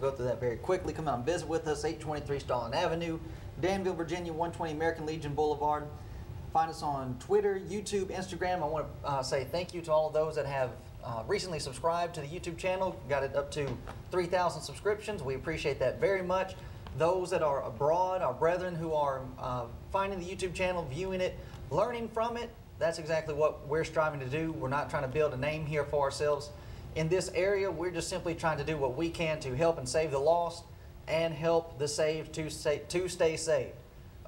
We'll go through that very quickly. Come out and visit with us, 823 Starland Avenue, Danville, Virginia, 120 American Legion Boulevard. Find us on Twitter, YouTube, Instagram. I want to say thank you to all of those that have recently subscribed to the YouTube channel. Got it up to 3,000 subscriptions. We appreciate that very much. Those that are abroad, our brethren who are finding the YouTube channel, viewing it, learning from it, that's exactly what we're striving to do. We're not trying to build a name here for ourselves. In this area, we're just simply trying to do what we can to help and save the lost and help the saved to stay saved.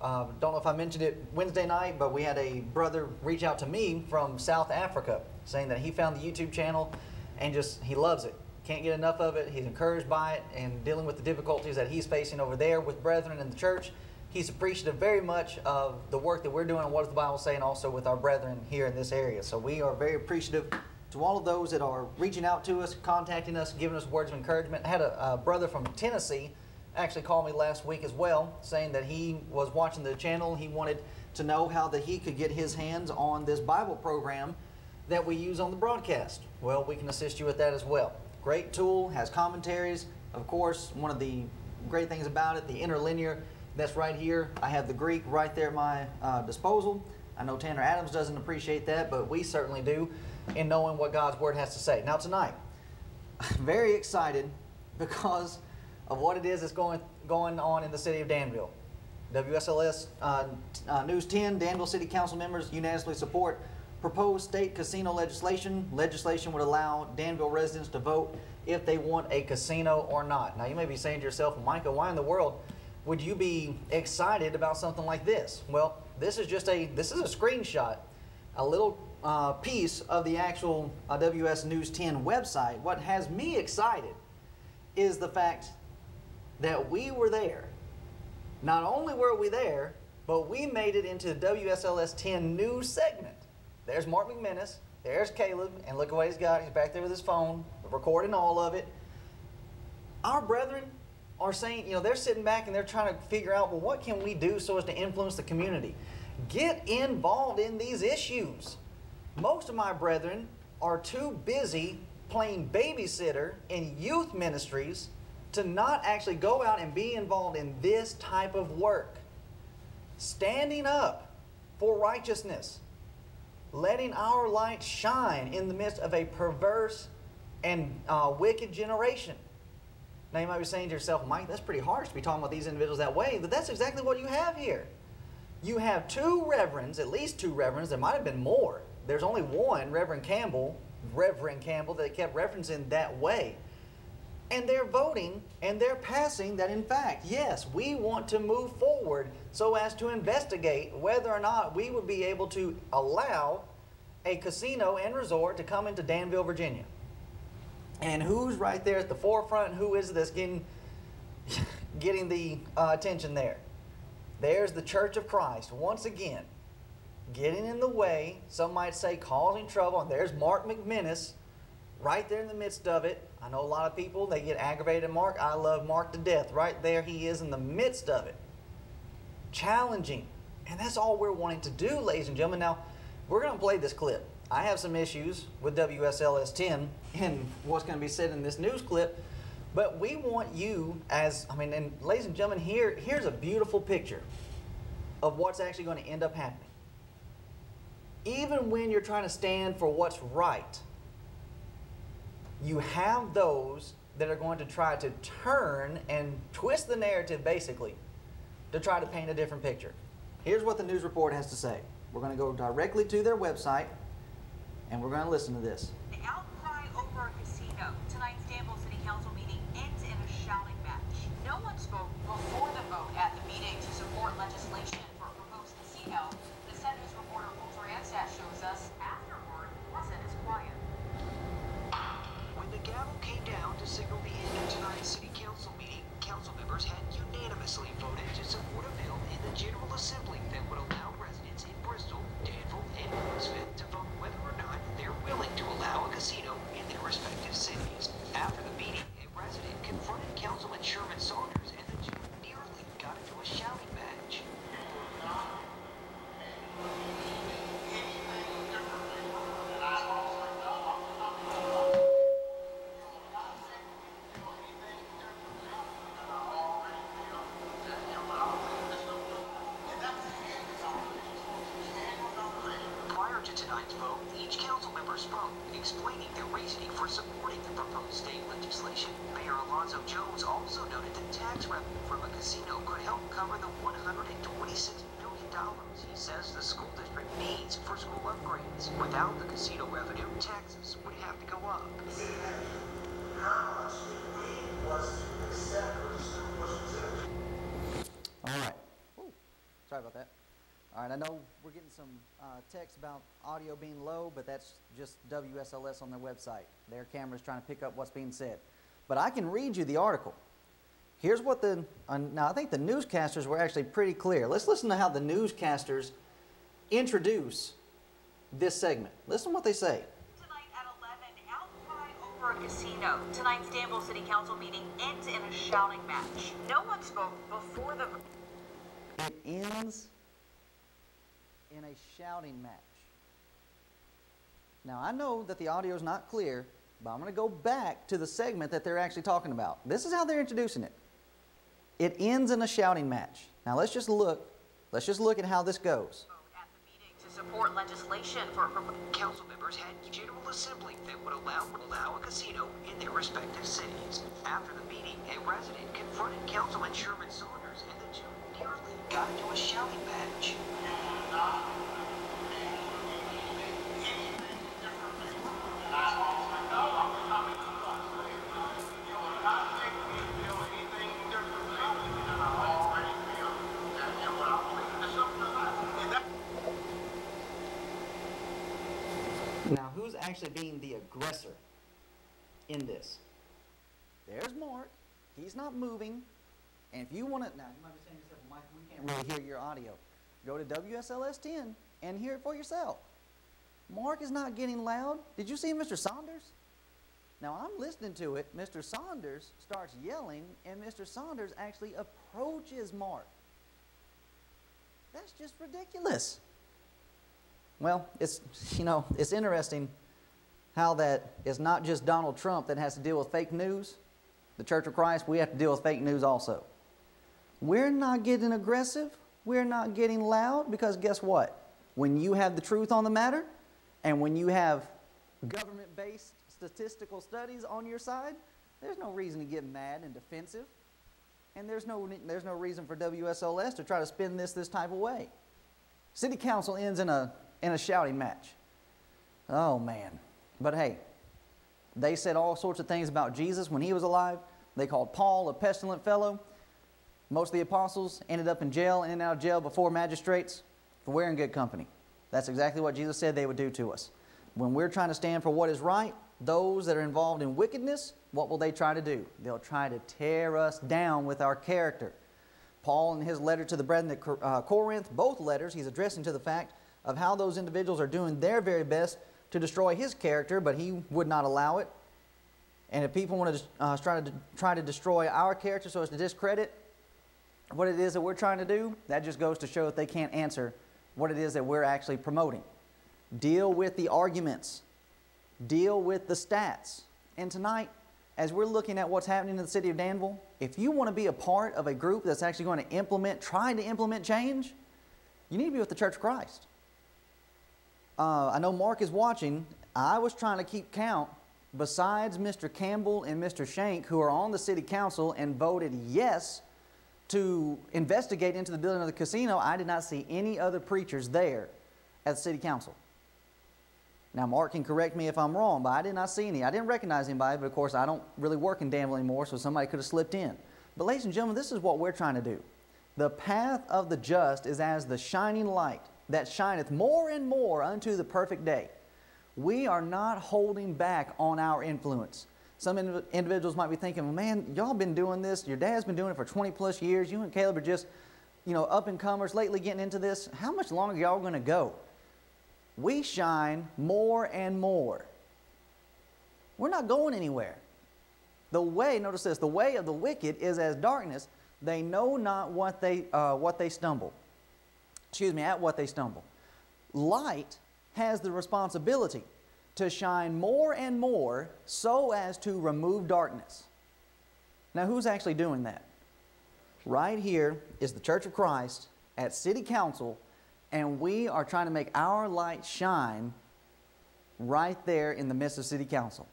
Don't know if I mentioned it Wednesday night, but we had a brother reach out to me from South Africa saying that he found the YouTube channel and he loves it. Can't get enough of it. He's encouraged by it and dealing with the difficulties that he's facing over there with brethren in the church. He's appreciative very much of the work that we're doing and what does the Bible say, and also with our brethren here in this area. So we are very appreciative to all of those that are reaching out to us, contacting us, giving us words of encouragement. I had a brother from Tennessee actually called me last week as well, saying that he was watching the channel. He wanted to know how that he could get his hands on this Bible program that we use on the broadcast. Well, we can assist you with that as well. Great tool, has commentaries. Of course, one of the great things about it, the interlinear, that's right here. I have the Greek right there at my disposal. I know Tanner Adams doesn't appreciate that, but we certainly do in knowing what God's Word has to say. Now tonight, I'm very excited because of what it is that's going on in the city of Danville. WSLS News 10, Danville City Council members unanimously support proposed state casino legislation. Legislation would allow Danville residents to vote if they want a casino or not. Now you may be saying to yourself, Micah, why in the world would you be excited about something like this? Well, this is a screenshot, a little piece of the actual WS News 10 website. What has me excited is the fact that we were there. Not only were we there, but we made it into the WSLS 10 news segment. There's Mark McMinnis, there's Caleb, and look at what he's got. He's back there with his phone, recording all of it. Our brethren are saying, they're sitting back and they're trying to figure out, well, what can we do so as to influence the community? Get involved in these issues. Most of my brethren are too busy playing babysitter in youth ministries to not actually go out and be involved in this type of work. Standing up for righteousness. Letting our light shine in the midst of a perverse and wicked generation. Now you might be saying to yourself, Mike, that's pretty harsh to be talking about these individuals that way, but that's exactly what you have here. You have two reverends, at least two reverends, there might have been more. There's only one, Reverend Campbell, that they kept referencing that way. And they're voting and they're passing that, in fact, yes, we want to move forward so as to investigate whether or not we would be able to allow a casino and resort to come into Danville, Virginia. And who's right there at the forefront? Who is this getting the attention there? There's the Church of Christ, once again, getting in the way, some might say causing trouble. And there's Mark McMinnis right there in the midst of it. I know a lot of people, they get aggravated at Mark. I love Mark to death. Right there he is in the midst of it. Challenging. And that's all we're wanting to do, ladies and gentlemen. Now, we're going to play this clip. I have some issues with WSLS 10 and what's going to be said in this news clip. But we want you and ladies and gentlemen, here's a beautiful picture of what's actually going to end up happening. Even when you're trying to stand for what's right, you have those that are going to try to turn and twist the narrative, basically, to try to paint a different picture. Here's what the news report has to say. We're going to go directly to their website, and we're going to listen to this. The outcry over a casino. Tonight's Danville City Council meeting ends in a shouting match. No one spoke before the vote at the meeting to support legislation for a proposed casino. The Sun News reporter Walter Ansat shows us afterward wasn't as quiet. When the gavel came down to signal the end of tonight's City Council meeting, council members had unanimously voted to support a bill in the General Assembly that would allow residents in Bristol, Danville, and Louisville to vote whether or not they're willing to allow a casino in their respective cities. After the meeting, a resident confronted Councilman Sherman Saunders, and the two nearly got into a shouting match. tonight's vote, each council member spoke, explaining their reasoning for supporting the proposed state legislation. Mayor Alonzo Jones also noted that tax revenue from a casino could help cover the $126 million he says the school district needs for school upgrades. Without the casino revenue, taxes would have to go up. All right. Ooh, sorry about that. All right, I know we're getting some text about audio being low, but that's just WSLS on their website. Their camera's trying to pick up what's being said. But I can read you the article. Here's what the, now I think the newscasters were actually pretty clear. Let's listen to how the newscasters introduce this segment. Listen to what they say. Tonight at 11, outcry over a casino. Tonight's Danville City Council meeting ends in a shouting match. No one spoke before the... It ends in a shouting match. Now, I know that the audio is not clear, but I'm going to go back to the segment that they're actually talking about. This is how they're introducing it. It ends in a shouting match. Now, let's just look at how this goes. At the meeting to support legislation for... Council members had General Assembly that would allow a casino in their respective cities. After the meeting, a resident confronted Councilman Sherman Saunders, and the two nearly got into a shouting match. Now, who's actually being the aggressor in this? There's Mark. He's not moving. And if you want to, now you might be saying to yourself, Mike, we can't really hear your audio. Go to WSLS 10 and hear it for yourself. Mark is not getting loud. Did you see Mr. Saunders? Now, I'm listening to it. Mr. Saunders starts yelling, and Mr. Saunders actually approaches Mark. That's just ridiculous. Well, it's interesting how that it's not just Donald Trump that has to deal with fake news. The Church of Christ, we have to deal with fake news also. We're not getting aggressive. We're not getting loud because guess what? When you have the truth on the matter and when you have government-based statistical studies on your side, there's no reason to get mad and defensive. And there's no reason for WSLS to try to spin this type of way. City Council ends in a shouting match. Oh, man. But hey, they said all sorts of things about Jesus when he was alive. They called Paul a pestilent fellow. Most of the apostles ended up in jail, in and out of jail before magistrates for wearing good company. That's exactly what Jesus said they would do to us. When we're trying to stand for what is right, those that are involved in wickedness, what will they try to do? They'll try to tear us down with our character. Paul, in his letter to the brethren at Corinth, both letters, he's addressing to the fact of how those individuals are doing their very best to destroy his character, but he would not allow it. And if people want to try to destroy our character so as to discredit what it is that we're trying to do, that just goes to show that they can't answer what it is that we're actually promoting. Deal with the arguments. Deal with the stats. And tonight, as we're looking at what's happening in the city of Danville, if you want to be a part of a group that's actually going to try to implement change, you need to be with the Church of Christ. I know Mark is watching. I was trying to keep count. Besides Mr. Campbell and Mr. Shank, who are on the city council and voted yes to investigate into the building of the casino, I did not see any other preachers there at the city council. Now, Mark can correct me if I'm wrong, but I did not see any. I didn't recognize anybody, but of course, I don't really work in Danville anymore, so somebody could have slipped in. But ladies and gentlemen, this is what we're trying to do. The path of the just is as the shining light that shineth more and more unto the perfect day. We are not holding back on our influence. Some individuals might be thinking, well, man, y'all been doing this. Your dad's been doing it for 20 plus years. You and Caleb are just, up and comers lately getting into this. How much longer are y'all going to go? We shine more and more. We're not going anywhere. The way, notice this, the way of the wicked is as darkness. They know not at what they stumble. Light has the responsibility to shine more and more so as to remove darkness. Now, who's actually doing that? Right here is the Church of Christ at City Council, and we are trying to make our light shine right there in the midst of city council.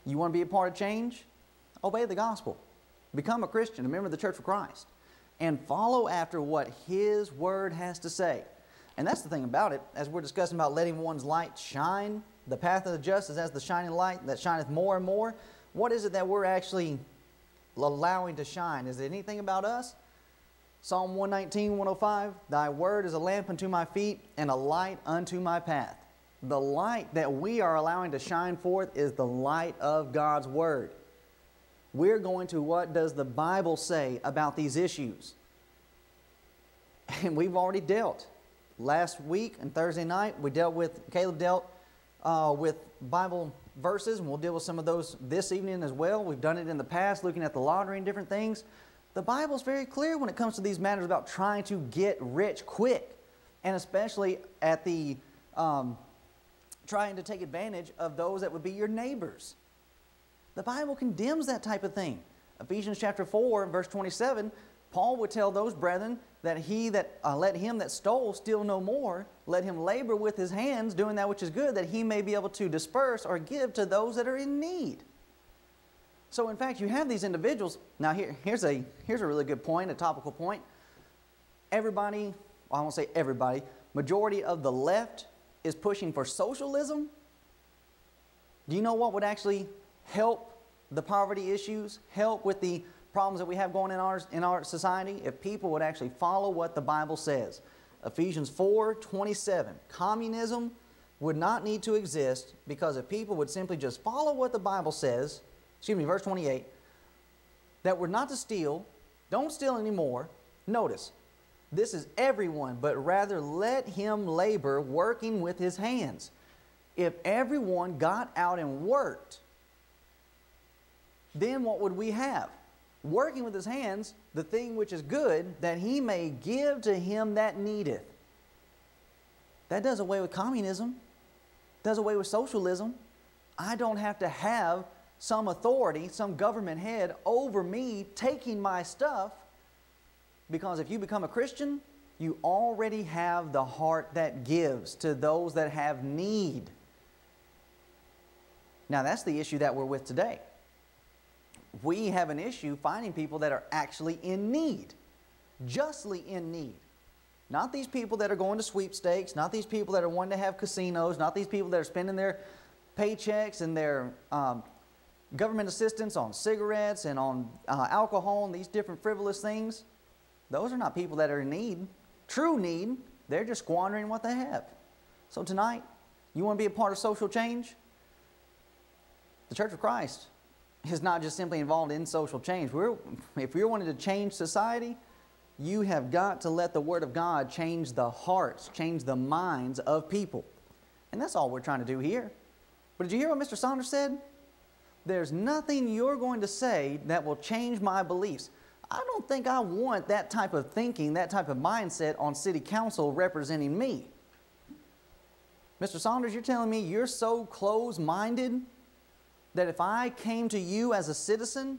You want to be a part of change? Obey the gospel. Become a Christian, a member of the Church of Christ, and follow after what His Word has to say. And that's the thing about it, as we're discussing about letting one's light shine, the path of the just is as the shining light that shineth more and more. What is it that we're actually allowing to shine? Is it anything about us? Psalm 119, 105, Thy word is a lamp unto my feet and a light unto my path. The light that we are allowing to shine forth is the light of God's Word. We're going to what does the Bible say about these issues? And we've already dealt. Last week and Thursday night, Caleb dealt with Bible verses, and we'll deal with some of those this evening as well. We've done it in the past, looking at the lottery and different things. The Bible's very clear when it comes to these matters about trying to get rich quick, and especially at the trying to take advantage of those that would be your neighbors. The Bible condemns that type of thing. Ephesians chapter 4, verse 27, Paul would tell those brethren that let him that stole steal no more. Let him labor with his hands, doing that which is good, that he may be able to disperse or give to those that are in need. So in fact, you have these individuals. Now here's a really good point, a topical point. Everybody, well, I won't say everybody, majority of the left is pushing for socialism. Do you know what would actually help the poverty issues, help with the problems that we have going in our society? If people would actually follow what the Bible says. Ephesians 4:27, communism would not need to exist because if people would simply just follow what the Bible says, verse 28, that we're not to steal, don't steal anymore. Notice, this is everyone, but rather let him labor working with his hands. If everyone got out and worked, then what would we have? Working with his hands, the thing which is good, that he may give to him that needeth. That does away with communism, does away with socialism. I don't have to have some authority, some government head over me taking my stuff, because if you become a Christian, you already have the heart that gives to those that have need. Now that's the issue that we're with today. We have an issue finding people that are actually in need, justly in need. Not these people that are going to sweepstakes, not these people that are wanting to have casinos, not these people that are spending their paychecks and their government assistance on cigarettes and on alcohol and these different frivolous things. Those are not people that are in need, true need. They're just squandering what they have. So tonight, you want to be a part of social change? The Church of Christ is not just simply involved in social change. If you're wanting to change society, you have got to let the Word of God change the hearts, change the minds of people. And that's all we're trying to do here. But did you hear what Mr. Saunders said? There's nothing you're going to say that will change my beliefs. I don't think I want that type of thinking, that type of mindset on city council representing me. Mr. Saunders, you're telling me you're so closed-minded that if I came to you as a citizen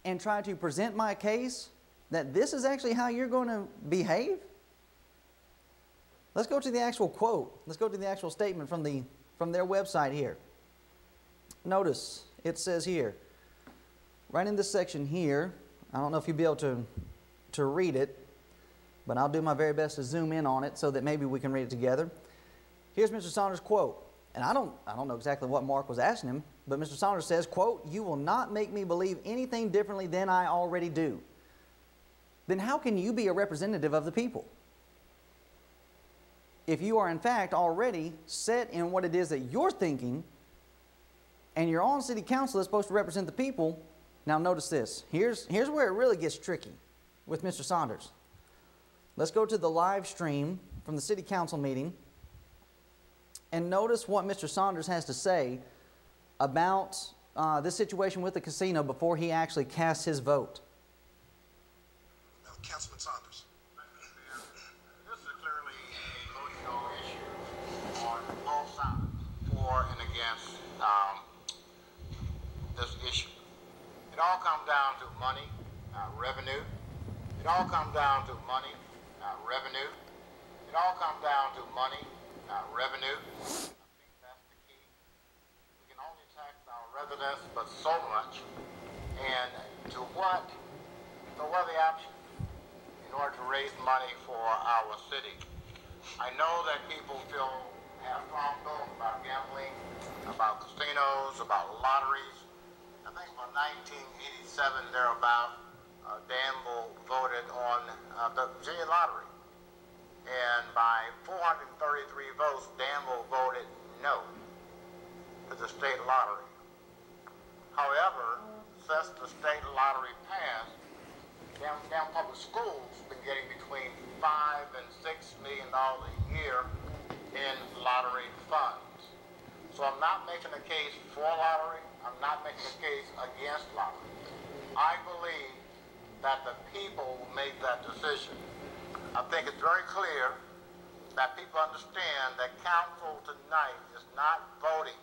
and tried to present my case, that this is actually how you're going to behave? Let's go to the actual quote. Let's go to the actual statement from their website here. Notice, it says here, right in this section here, I don't know if you'll be able to read it, but I'll do my very best to zoom in on it so that maybe we can read it together. Here's Mr. Saunders' quote. And I don't know exactly what Mark was asking him, but Mr. Saunders says, quote, "You will not make me believe anything differently than I already do." Then how can you be a representative of the people? If you are in fact already set in what it is that you're thinking, and you're on city council that's supposed to represent the people. Now notice this. Here's where it really gets tricky with Mr. Saunders. Let's go to the live stream from the city council meeting and notice what Mr. Saunders has to say about this situation with the casino before he actually casts his vote. Councilman Saunders. This is clearly a emotional issue on both sides, for and against this issue. It all comes down to money, revenue. It all comes down to money, revenue. It all comes down to money, revenue. I think that's the key. We can only tax our residents, but so much. And to what are the options in order to raise money for our city? I know that people have strong feelings about gambling, about casinos, about lotteries. I think from 1987 thereabout, Danville voted on the Virginia lottery. And by 433 votes, Danville voted no to the state lottery. However, since the state lottery passed, Danville Public Schools have been getting between $5 and $6 million a year in lottery funds. So I'm not making a case for lottery. I'm not making a case against lottery. I believe that the people will make that decision. I think it's very clear that people understand that council tonight is not voting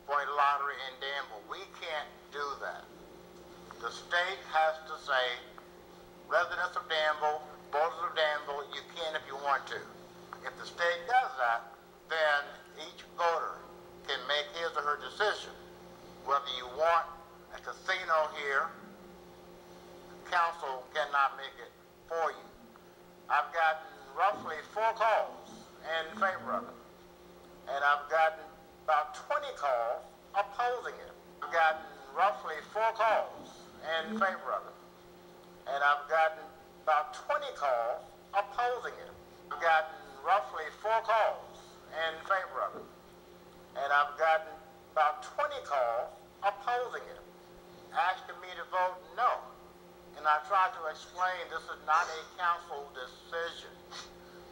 for a lottery in Danville. We can't do that. The state has to say, residents of Danville, voters of Danville, you can if you want to. If the state does that, then each voter can make his or her decision. Whether you want a casino here, council cannot make it for you. I've gotten roughly 4 calls in favor of it. And I've gotten about 20 calls opposing it. I've gotten roughly 4 calls in favor of it. And I've gotten about 20 calls opposing it. I've gotten roughly 4 calls in favor of it. And I've gotten about 20 calls opposing it, asking me to vote no. And I tried to explain this is not a council decision.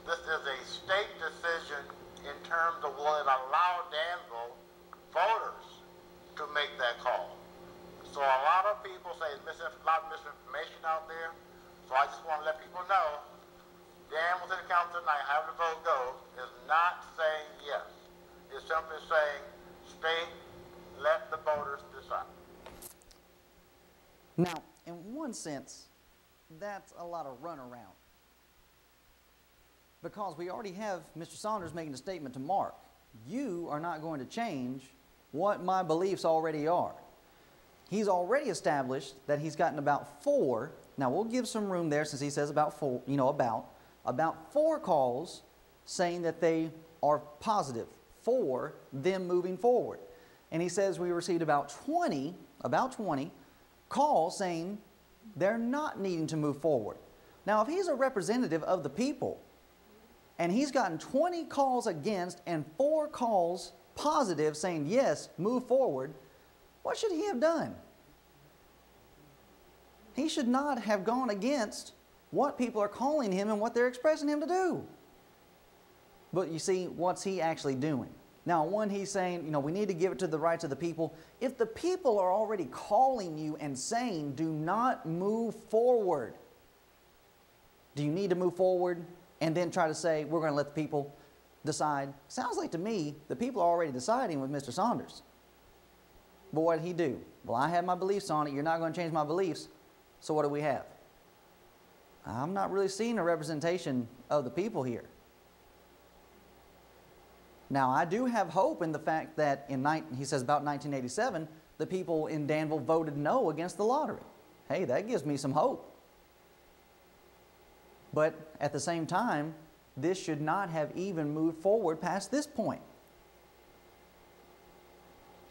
This is a state decision in terms of will it allow Danville voters to make that call. So a lot of people say there's a lot of misinformation out there. So I just want to let people know, Danville City Council tonight, however the vote goes, is not saying yes. It's simply saying, state, let the voters decide. Now, in one sense, that's a lot of runaround. Because we already have Mr. Saunders making a statement to Mark. You are not going to change what my beliefs already are. He's already established that he's gotten about 4. Now, we'll give some room there since he says about 4, about 4 calls saying that they are positive for them moving forward. And he says we received about 20 calls saying they're not needing to move forward. Now, if he's a representative of the people and he's gotten 20 calls against and 4 calls positive saying yes, move forward, what should he have done? He should not have gone against what people are calling him and what they're expressing him to do. But you see, what's he actually doing? Now, one, he's saying, we need to give it to the rights of the people. If the people are already calling you and saying, do not move forward, do you need to move forward and then try to say, we're going to let the people decide? Sounds like to me, the people are already deciding with Mr. Saunders. But what did he do? Well, I have my beliefs on it. You're not going to change my beliefs. So what do we have? I'm not really seeing a representation of the people here. Now, I do have hope in the fact that he says about 1987, the people in Danville voted no against the lottery. Hey, that gives me some hope. But at the same time, this should not have even moved forward past this point.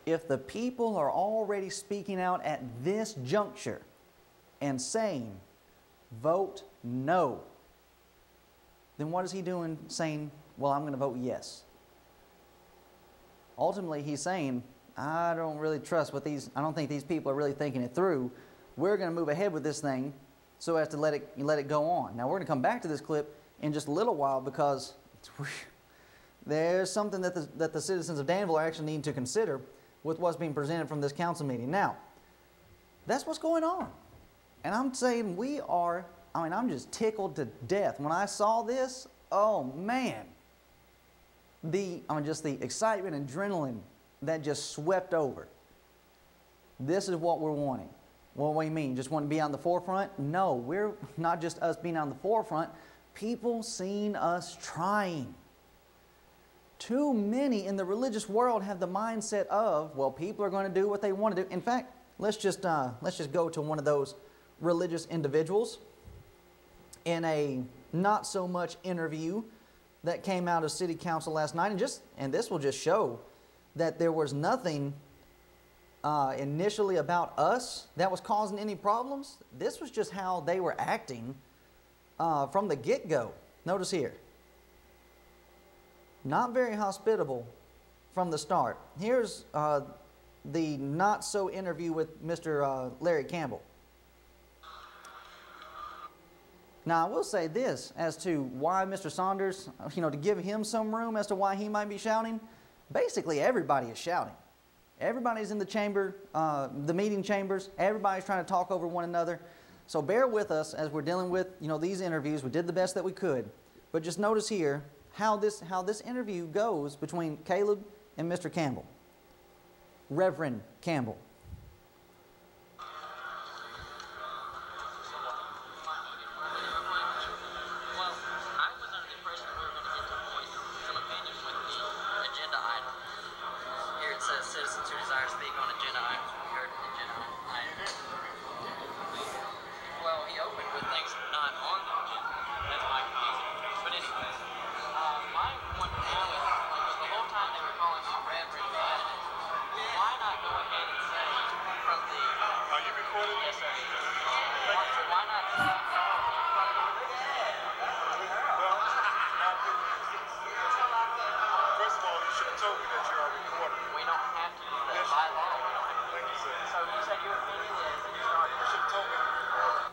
If the people are already speaking out at this juncture and saying, vote no, then what is he doing saying, well, I'm going to vote yes? Ultimately, he's saying, I don't really trust what I don't think these people are really thinking it through. We're going to move ahead with this thing so as to let it go on. Now, we're going to come back to this clip in just a little while because there's something that the citizens of Danville are actually needing to consider with what's being presented from this council meeting. Now, that's what's going on. And I'm saying I'm just tickled to death. When I saw this, oh man, just the excitement and adrenaline that just swept over. This is what we're wanting. What do you mean? Just want to be on the forefront? No, we're not just us being on the forefront. People seeing us trying. Too many in the religious world have the mindset of, well, people are going to do what they want to do. In fact, let's just go to one of those religious individuals in a not so much interview that came out of City Council last night, and this will just show that there was nothing initially about us that was causing any problems. This was just how they were acting from the get-go. Notice here. Not very hospitable from the start. Here's the not-so interview with Mr. Larry Campbell. Now, I will say this as to why Mr. Saunders, to give him some room as to why he might be shouting. Basically, everybody is shouting. Everybody's in the chamber, the meeting chambers. Everybody's trying to talk over one another. So bear with us as we're dealing with, these interviews. We did the best that we could. But just notice here how this interview goes between Caleb and Mr. Campbell. Reverend Campbell. Citizens who desire to speak on agenda items will be heard in agenda item. Well, he opened with things not on the agenda. That's my confusion. But anyway, my point now is the whole time they were calling him Reverend Biden, why not go ahead and say from the... Are you recording? Yes, sir. Why not say from the... First of all, you should have told me that you are recording. We don't have to do that by law. Thank you, sir. So you said your opinion is that you started. You should have told me to record.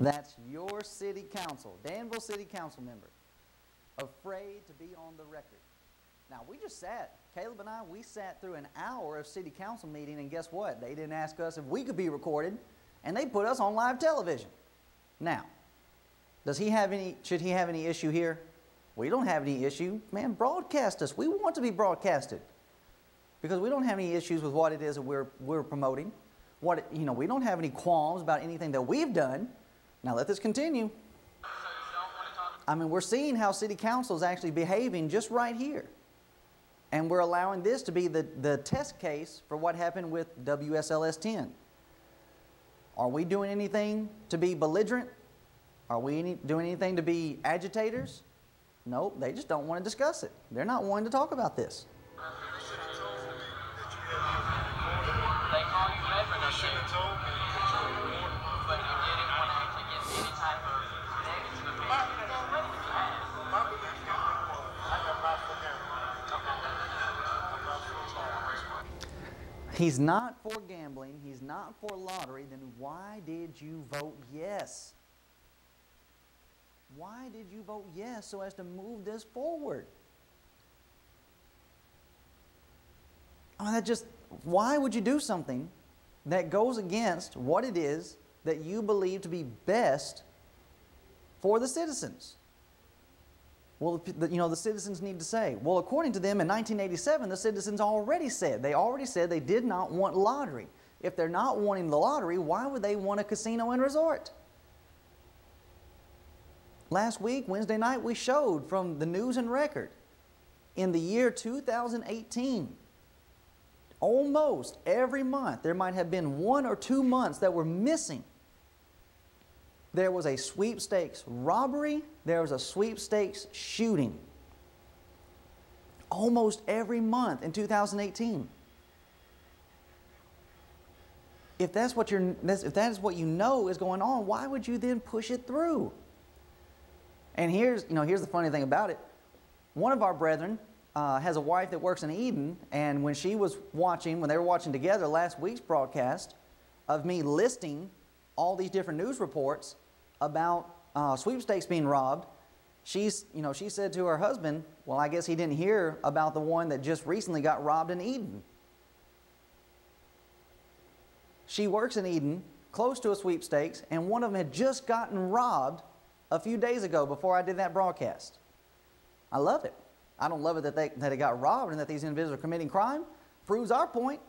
That's your city council, Danville City Council member, afraid to be on the record. Now, we just sat, Caleb and I, we sat through an hour of city council meeting, and guess what? They didn't ask us if we could be recorded, and they put us on live television. Now, should he have any issue here? We don't have any issue. Man, broadcast us. We want to be broadcasted because we don't have any issues with what it is that we're promoting. We don't have any qualms about anything that we've done. Now let this continue. I mean, we're seeing how city council is actually behaving just right here. And we're allowing this to be the test case for what happened with WSLS 10. Are we doing anything to be belligerent? Are we doing anything to be agitators? Nope, they just don't want to discuss it. They're not wanting to talk about this. They call you Reverend, You should have told me that you were recording. but you didn't want to actually give any type of negative opinion. My belief is I am not for gambling. I'm not for gambling. He's not for gambling. He's not for lottery. Then why did you vote yes? Why did you vote yes so as to move this forward? I mean, why would you do something that goes against what it is that you believe to be best for the citizens? Well, the citizens need to say, well, according to them in 1987, the citizens already said they did not want lottery. If they're not wanting the lottery, why would they want a casino and resort? Last week, Wednesday night, we showed from the News and Record in the year 2018, almost every month, there might have been 1 or 2 months that were missing. There was a sweepstakes robbery, there was a sweepstakes shooting. Almost every month in 2018. If that is what you know is going on, why would you then push it through? And here's the funny thing about it. One of our brethren has a wife that works in Eden, and when they were watching together last week's broadcast of me listing all these different news reports about sweepstakes being robbed, she said to her husband, well, I guess he didn't hear about the one that just recently got robbed in Eden. She works in Eden, close to a sweepstakes, and one of them had just gotten robbed a few days ago before I did that broadcast. I love it. I don't love it that it got robbed and that these individuals are committing crime. Proves our point.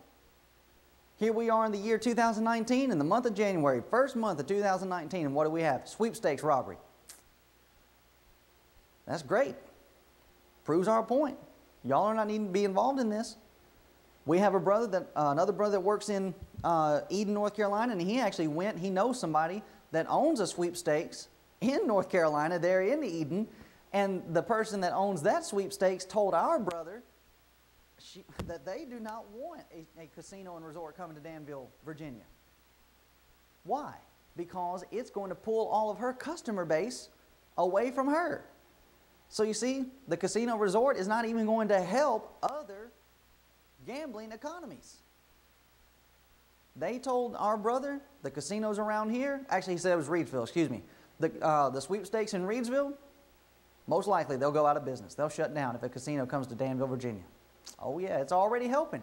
Here we are in the year 2019, in the month of January, first month of 2019, and what do we have? Sweepstakes robbery. That's great. proves our point. Y'all are not needing to be involved in this. We have a brother that, another brother that works in Eden, North Carolina, and he actually went, he knows somebody that owns a sweepstakes in North Carolina, there in Eden, and the person that owns that sweepstakes told our brother that they do not want a casino and resort coming to Danville, Virginia. Why? Because it's going to pull all of her customer base away from her. So you see, the casino resort is not even going to help other gambling economies. They told our brother, the casinos around here, actually he said it was Reidsville, excuse me, the sweepstakes in Reidsville, most likely they'll go out of business. They'll shut down if a casino comes to Danville, Virginia. Oh yeah, it's already helping.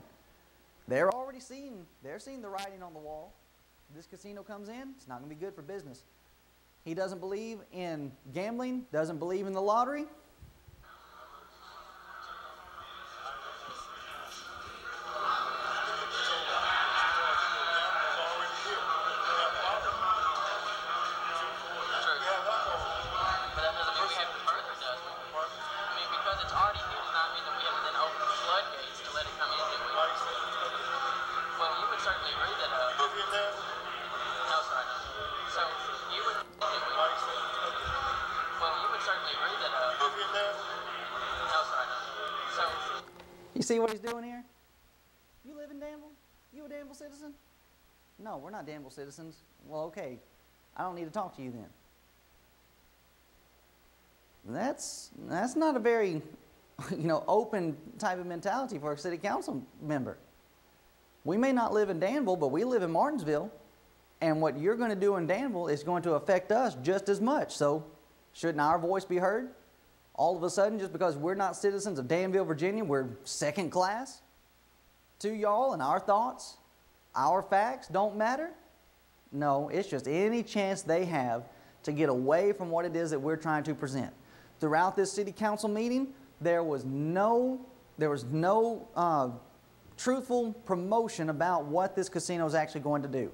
They're seeing the writing on the wall. If this casino comes in, it's not going to be good for business. He doesn't believe in gambling, doesn't believe in the lottery. You see what he's doing here? You live in Danville? You a Danville citizen? No, we're not Danville citizens. Well, okay. I don't need to talk to you then. That's not a very, open type of mentality for a city council member. We may not live in Danville, but we live in Martinsville, and what you're going to do in Danville is going to affect us just as much. So, shouldn't our voice be heard? All of a sudden, just because we're not citizens of Danville, Virginia, we're second class to y'all, and our thoughts, our facts don't matter? No, it's just any chance they have to get away from what it is that we're trying to present. Throughout this city council meeting, there was no truthful promotion about what this casino is actually going to do.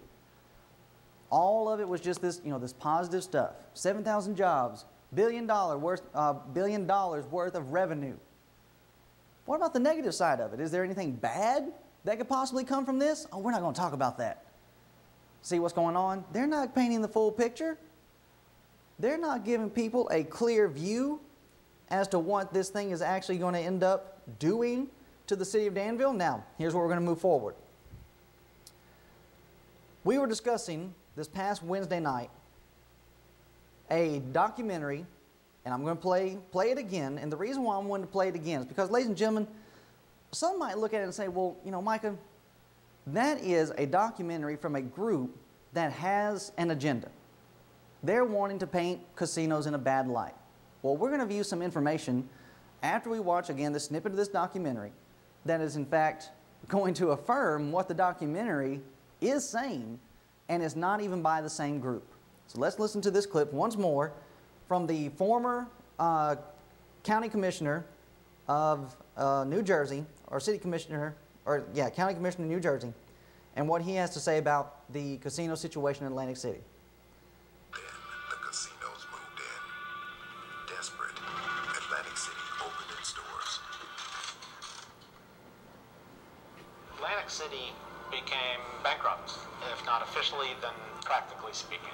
All of it was just this, this positive stuff. 7,000 jobs, $1 billion worth of revenue. What about the negative side of it? Is there anything bad that could possibly come from this? Oh, we're not going to talk about that. See what's going on? They're not painting the full picture. They're not giving people a clear view as to what this thing is actually going to end up doing to the city of Danville. Now, here's where we're going to move forward. We were discussing this past Wednesday night a documentary, and I'm going to play it again. And the reason why I'm wanting to play it again is because, ladies and gentlemen, some might look at it and say, well, Micah, that is a documentary from a group that has an agenda. They're wanting to paint casinos in a bad light. Well, we're going to view some information after we watch, again, the snippet of this documentary that is, in fact, going to affirm what the documentary is saying, and is not even by the same group. So let's listen to this clip once more from the former county commissioner of New Jersey, or city commissioner, county commissioner of New Jersey, and what he has to say about the casino situation in Atlantic City. Then the casinos moved in. Desperate, Atlantic City opened its doors. Atlantic City became bankrupt, if not officially, then practically speaking.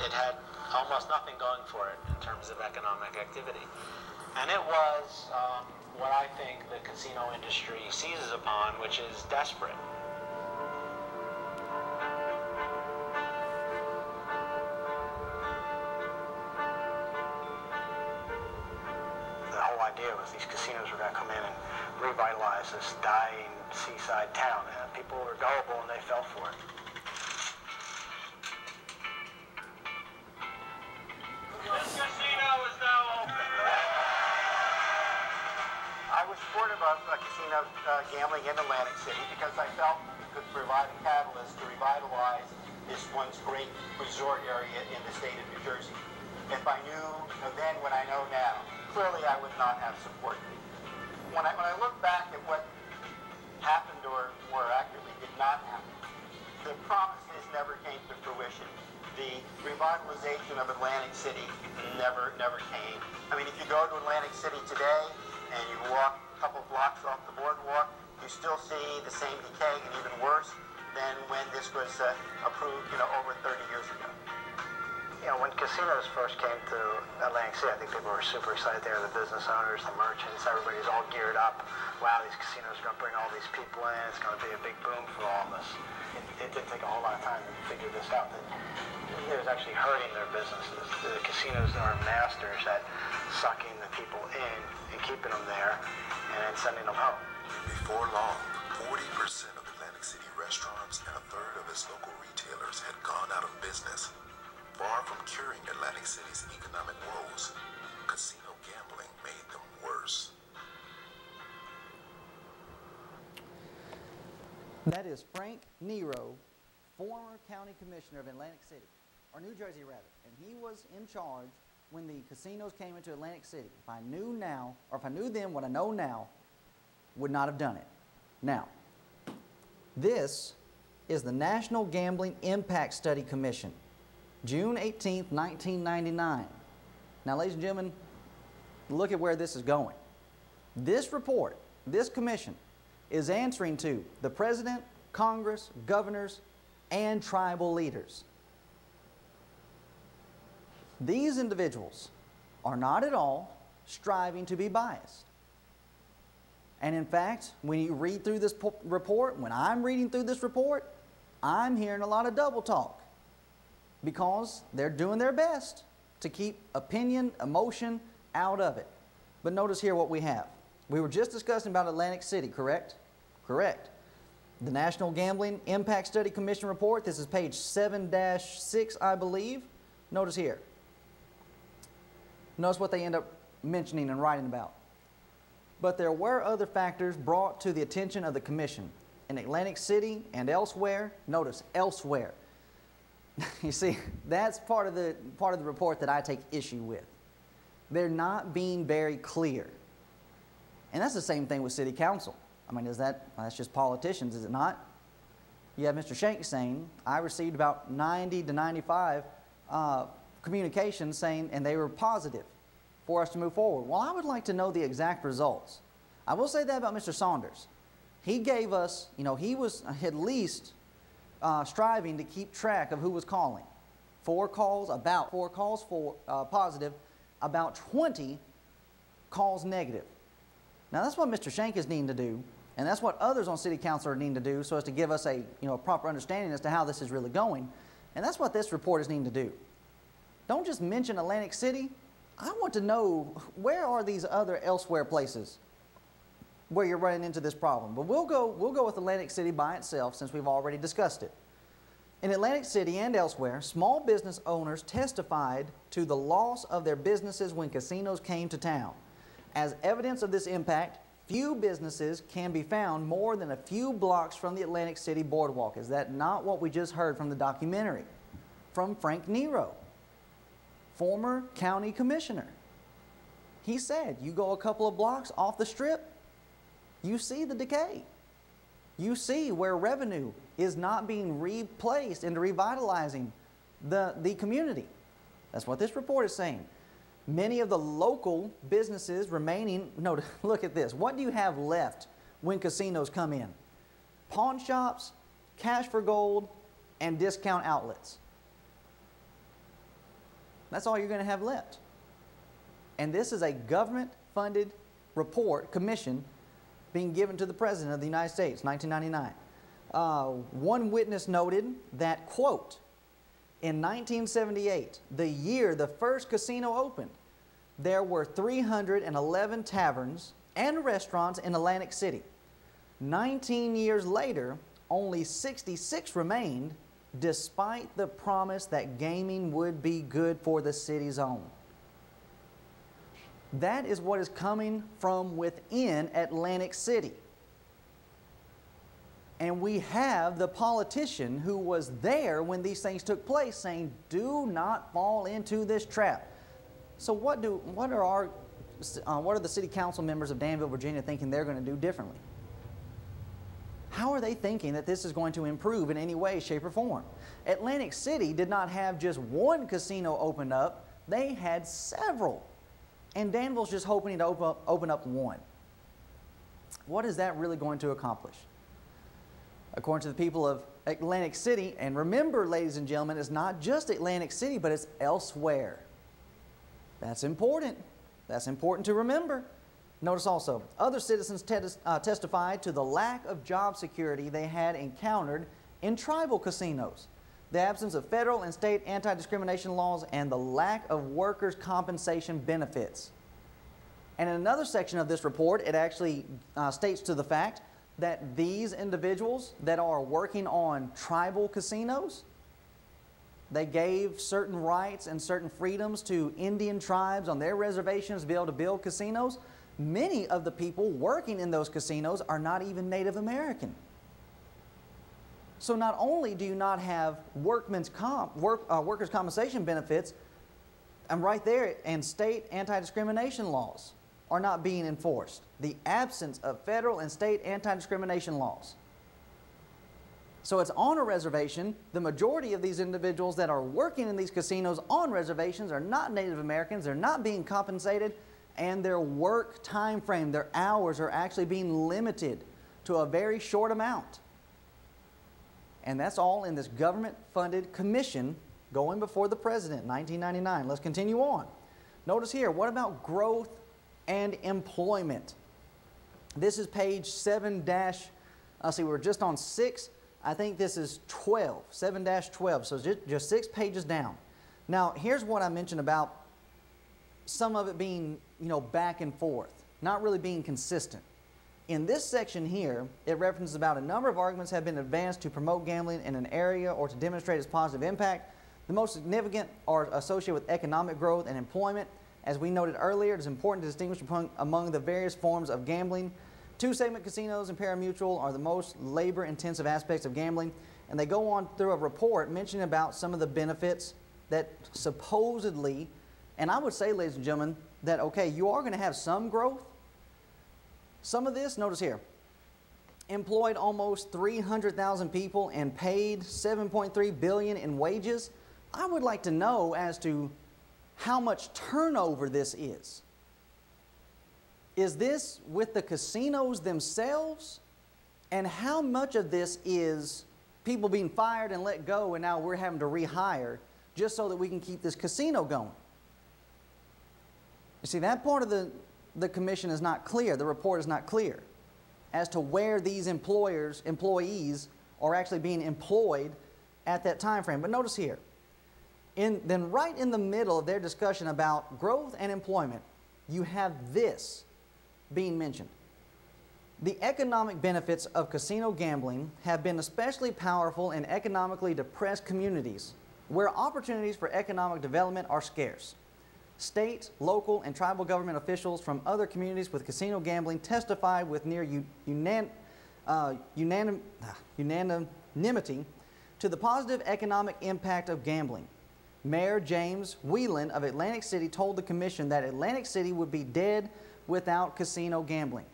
It had almost nothing going for it in terms of economic activity. And it was what I think the casino industry seizes upon, which is desperate. The whole idea was these casinos were going to come in and revitalize this dying seaside town. And people were gullible and they fell for it. This casino is now open. I was supportive of casino gambling in Atlantic City because I felt it could provide a catalyst to revitalize this once great resort area in the state of New Jersey. If I knew then what I know now, clearly I would not have support. When I look back at what happened, or more accurately did not happen, the promises never came to fruition. The revitalization of Atlantic City never came. I mean, if you go to Atlantic City today and you walk a couple blocks off the boardwalk, you still see the same decay, and even worse than when this was approved, over 30 years ago. When casinos first came to Atlantic City, I think people were super excited there. The business owners, the merchants, everybody's all geared up. Wow, these casinos are going to bring all these people in. It's going to be a big boom for all of us. It didn't take a whole lot of time to figure this out. That it was actually hurting their businesses. The casinos are masters at sucking the people in and keeping them there and then sending them home. Before long, 40% of Atlantic City restaurants and a third of its local retailers had gone out of business. Far from curing Atlantic City's economic woes, casino gambling made them worse. That is Frank Nero, former county commissioner of Atlantic City, or New Jersey rather, and he was in charge when the casinos came into Atlantic City. If I knew now, or if I knew then what I know now, would not have done it. Now, this is the National Gambling Impact Study Commission, June 18th, 1999. Now, ladies and gentlemen, look at where this is going. This report, this commission, is answering to the President, Congress, governors, and tribal leaders. These individuals are not at all striving to be biased. And in fact, when you read through this report, when I'm reading through this report, I'm hearing a lot of double talk because they're doing their best to keep opinion, emotion out of it. But notice here what we have. We were just discussing about Atlantic City, correct? Correct. The National Gambling Impact Study Commission report, this is page 7-6, I believe. Notice here. Notice what they end up mentioning and writing about. But there were other factors brought to the attention of the commission in Atlantic City and elsewhere. Notice, elsewhere. You see, that's part of the report that I take issue with. They're not being very clear. And that's the same thing with city council. I mean, that's just politicians, is it not? You have Mr. Shank saying, I received about 90 to 95 communications saying, and they were positive for us to move forward. Well, I would like to know the exact results. I will say that about Mr. Saunders. He gave us, he was at least striving to keep track of who was calling. 4 calls for positive, about 20 calls negative. Now that's what Mr. Shank is needing to do, and that's what others on City Council are needing to do so as to give us a proper understanding as to how this is really going. And that's what this report is needing to do. Don't just mention Atlantic City. I want to know where are these other elsewhere places where you're running into this problem. But we'll go with Atlantic City by itself since we've already discussed it. In Atlantic City and elsewhere, small business owners testified to the loss of their businesses when casinos came to town. As evidence of this impact, few businesses can be found more than a few blocks from the Atlantic City boardwalk. Is that not what we just heard from the documentary? From Frank Nero, former county commissioner. He said, you go a couple of blocks off the strip, you see the decay. You see where revenue is not being replaced into revitalizing the community. That's what this report is saying. Many of the local businesses remaining, no, look at this. What do you have left when casinos come in? Pawn shops, cash for gold, and discount outlets. That's all you're going to have left. And this is a government-funded report, commission, being given to the President of the United States, 1999. One witness noted that, quote, in 1978, the year the first casino opened, there were 311 taverns and restaurants in Atlantic City. 19 years later, only 66 remained, despite the promise that gaming would be good for the city's own. That is what is coming from within Atlantic City. And we have the politician who was there when these things took place saying, do not fall into this trap. So what are the city council members of Danville, Virginia thinking they're going to do differently? How are they thinking that this is going to improve in any way, shape, or form? Atlantic City did not have just one casino opened up. They had several. And Danville's just hoping to open up one. What is that really going to accomplish? According to the people of Atlantic City, and remember, ladies and gentlemen, it's not just Atlantic City, but it's elsewhere. That's important. That's important to remember. Notice also, other citizens testified to the lack of job security they had encountered in tribal casinos, the absence of federal and state anti-discrimination laws, and the lack of workers' compensation benefits. And in another section of this report, it actually states to the fact that these individuals that are working on tribal casinos, they gave certain rights and certain freedoms to Indian tribes on their reservations to be able to build casinos. Many of the people working in those casinos are not even Native American. So not only do you not have workers' compensation benefits, and right there, and state anti-discrimination laws are not being enforced. The absence of federal and state anti-discrimination laws. So it's on a reservation. The majority of these individuals that are working in these casinos on reservations are not Native Americans. They're not being compensated, and their work time frame, their hours, are actually being limited to a very short amount. And that's all in this government-funded commission going before the president in 1999. Let's continue on. Notice here, what about growth and employment? This is page 7 dash, see, we're just on 6. I think this is 12, 7-12, so just 6 pages down. Now, here's what I mentioned about some of it being, back and forth, not really being consistent. In this section here, it references about a number of arguments have been advanced to promote gambling in an area or to demonstrate its positive impact. The most significant are associated with economic growth and employment. As we noted earlier, it is important to distinguish among the various forms of gambling. Two-segment casinos and pari-mutuel are the most labor-intensive aspects of gambling, and they go on through a report mentioning about some of the benefits that supposedly, and I would say, ladies and gentlemen, that, okay, you are going to have some growth. Some of this, notice here, employed almost 300,000 people and paid $7.3 billion in wages. I would like to know as to how much turnover this is. Is this with the casinos themselves? And how much of this is people being fired and let go, and now we're having to rehire just so that we can keep this casino going? You see, that part of the commission is not clear. The report is not clear as to where these employees are actually being employed at that time frame. But notice here, then right in the middle of their discussion about growth and employment, you have this being mentioned. The economic benefits of casino gambling have been especially powerful in economically depressed communities where opportunities for economic development are scarce. State, local, and tribal government officials from other communities with casino gambling testified with near unanimity to the positive economic impact of gambling. Mayor James Whelan of Atlantic City told the commission that Atlantic City would be dead without casino gambling.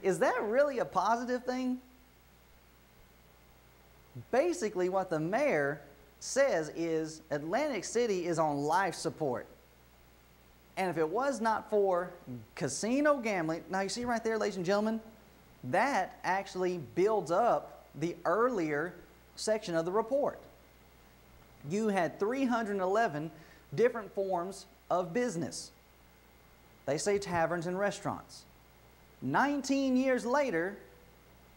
Is that really a positive thing? Basically, what the mayor says is Atlantic City is on life support. And if it was not for casino gambling, now you see right there, ladies and gentlemen, that actually builds up the earlier section of the report. You had 311 different forms of business. They say taverns and restaurants. 19 years later,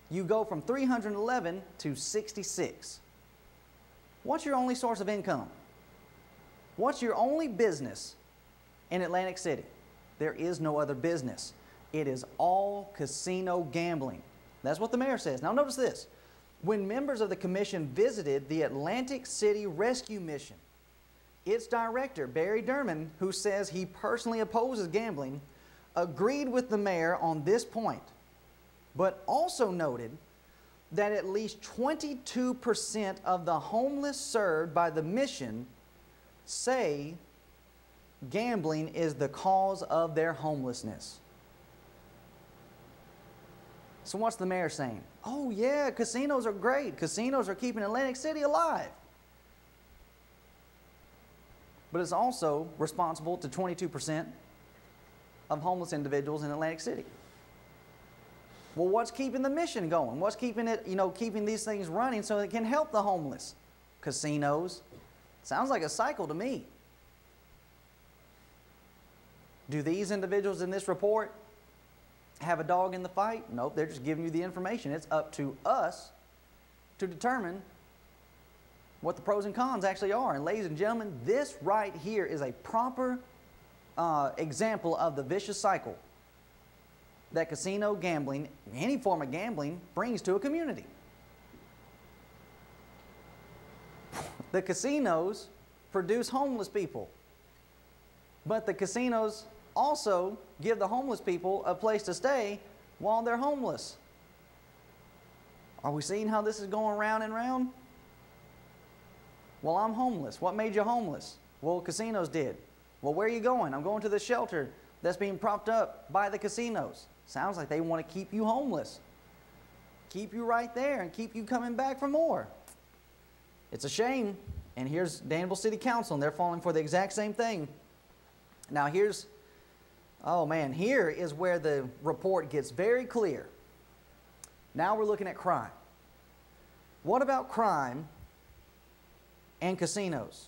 you go from 311 to 66. What's your only source of income? What's your only business in Atlantic City? There is no other business. It is all casino gambling. That's what the mayor says. Now notice this. When members of the commission visited the Atlantic City Rescue Mission, its director, Barry Derman, who says he personally opposes gambling, agreed with the mayor on this point, but also noted that at least 22% of the homeless served by the mission say gambling is the cause of their homelessness. So what's the mayor saying? Oh yeah, casinos are great. Casinos are keeping Atlantic City alive. but it's also responsible to 22% of homeless individuals in Atlantic City. Well, what's keeping the mission going? What's keeping it, keeping these things running so it can help the homeless? Casinos. Sounds like a cycle to me. Do these individuals in this report have a dog in the fight? Nope, they're just giving you the information. It's up to us to determine what the pros and cons actually are. And ladies and gentlemen, this right here is a proper example of the vicious cycle that casino gambling, any form of gambling, brings to a community. The casinos produce homeless people, but the casinos also give the homeless people a place to stay while they're homeless. Are we seeing how this is going round and round? Well, I'm homeless. What made you homeless? Well, casinos did. Well, where are you going? I'm going to the shelter that's being propped up by the casinos. Sounds like they want to keep you homeless. Keep you right there and keep you coming back for more. It's a shame. And here's Danville City Council, and they're falling for the exact same thing. Now here's, oh man, here is where the report gets very clear. Now we're looking at crime. What about crime and casinos?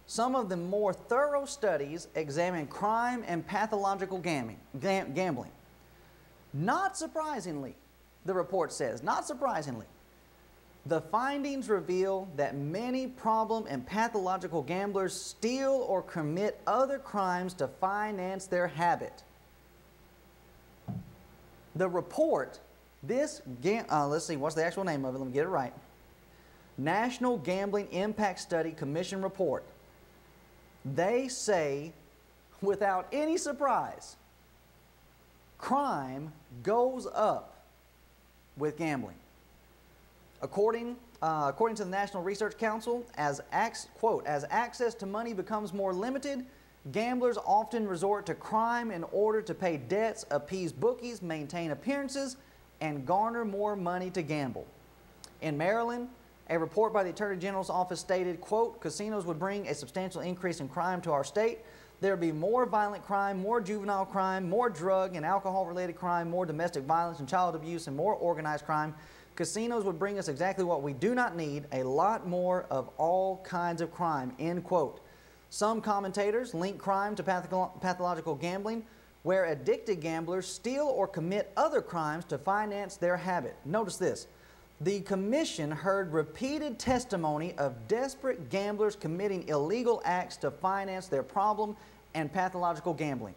Some of the more thorough studies examine crime and pathological gambling. Not surprisingly, the report says, not surprisingly, the findings reveal that many problem and pathological gamblers steal or commit other crimes to finance their habit. The report, let's see, what's the actual name of it? Let me get it right. National Gambling Impact Study Commission report. They say, without any surprise, crime goes up with gambling. According to the National Research Council, quote, as access to money becomes more limited, gamblers often resort to crime in order to pay debts, appease bookies, maintain appearances, and garner more money to gamble. In Maryland, a report by the Attorney General's office stated, quote, casinos would bring a substantial increase in crime to our state. There would be more violent crime, more juvenile crime, more drug and alcohol-related crime, more domestic violence and child abuse, and more organized crime. Casinos would bring us exactly what we do not need, a lot more of all kinds of crime, end quote. Some commentators link crime to pathological gambling, where addicted gamblers steal or commit other crimes to finance their habit. Notice this. The commission heard repeated testimony of desperate gamblers committing illegal acts to finance their problem and pathological gambling,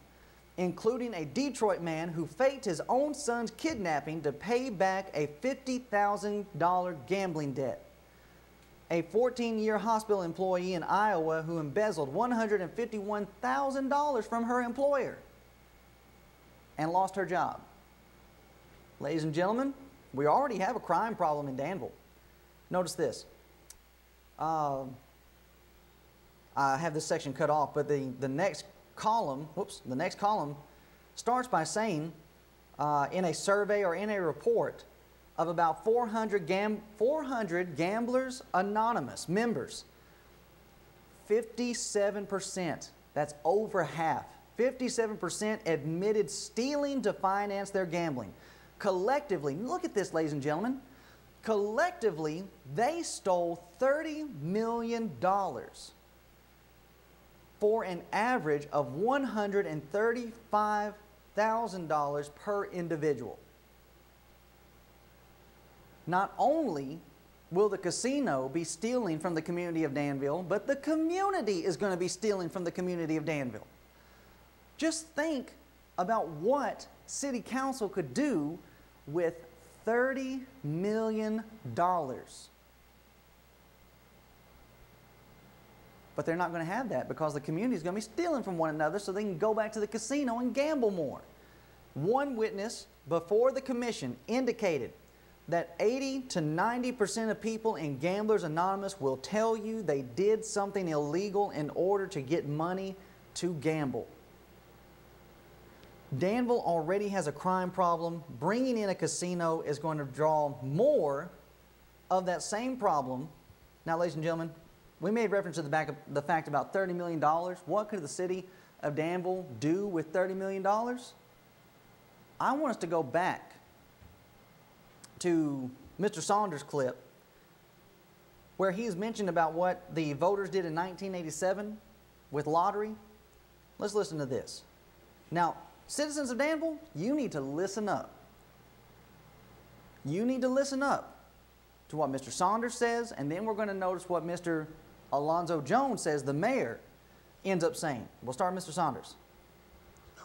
including a Detroit man who faked his own son's kidnapping to pay back a $50,000 gambling debt, a 14-year hospital employee in Iowa who embezzled $151,000 from her employer and lost her job. Ladies and gentlemen, we already have a crime problem in Danville. Notice this. I have this section cut off, but the next column, the next column starts by saying in a survey or in a report of about 400 Gamblers Anonymous members, 57%, that's over half, 57% admitted stealing to finance their gambling. Collectively, look at this, ladies and gentlemen, collectively they stole $30 million for an average of $135,000 per individual. Not only will the casino be stealing from the community of Danville, but the community is going to be stealing from the community of Danville. Just think about what City Council could do with $30 million. But they're not going to have that because the community is going to be stealing from one another so they can go back to the casino and gamble more. One witness before the commission indicated that 80 to 90% of people in Gamblers Anonymous will tell you they did something illegal in order to get money to gamble. Danville already has a crime problem. Bringing in a casino is going to draw more of that same problem. Now, ladies and gentlemen, we made reference to the fact about $30 million. What could the city of Danville do with $30 million? I want us to go back to Mr. Saunders' clip where he's mentioned about what the voters did in 1987 with lottery. Let's listen to this. Now, citizens of Danville, you need to listen up. You need to listen up to what Mr. Saunders says, and then we're going to notice what Mr. Alonzo Jones says, the mayor, ends up saying. We'll start with Mr. Saunders.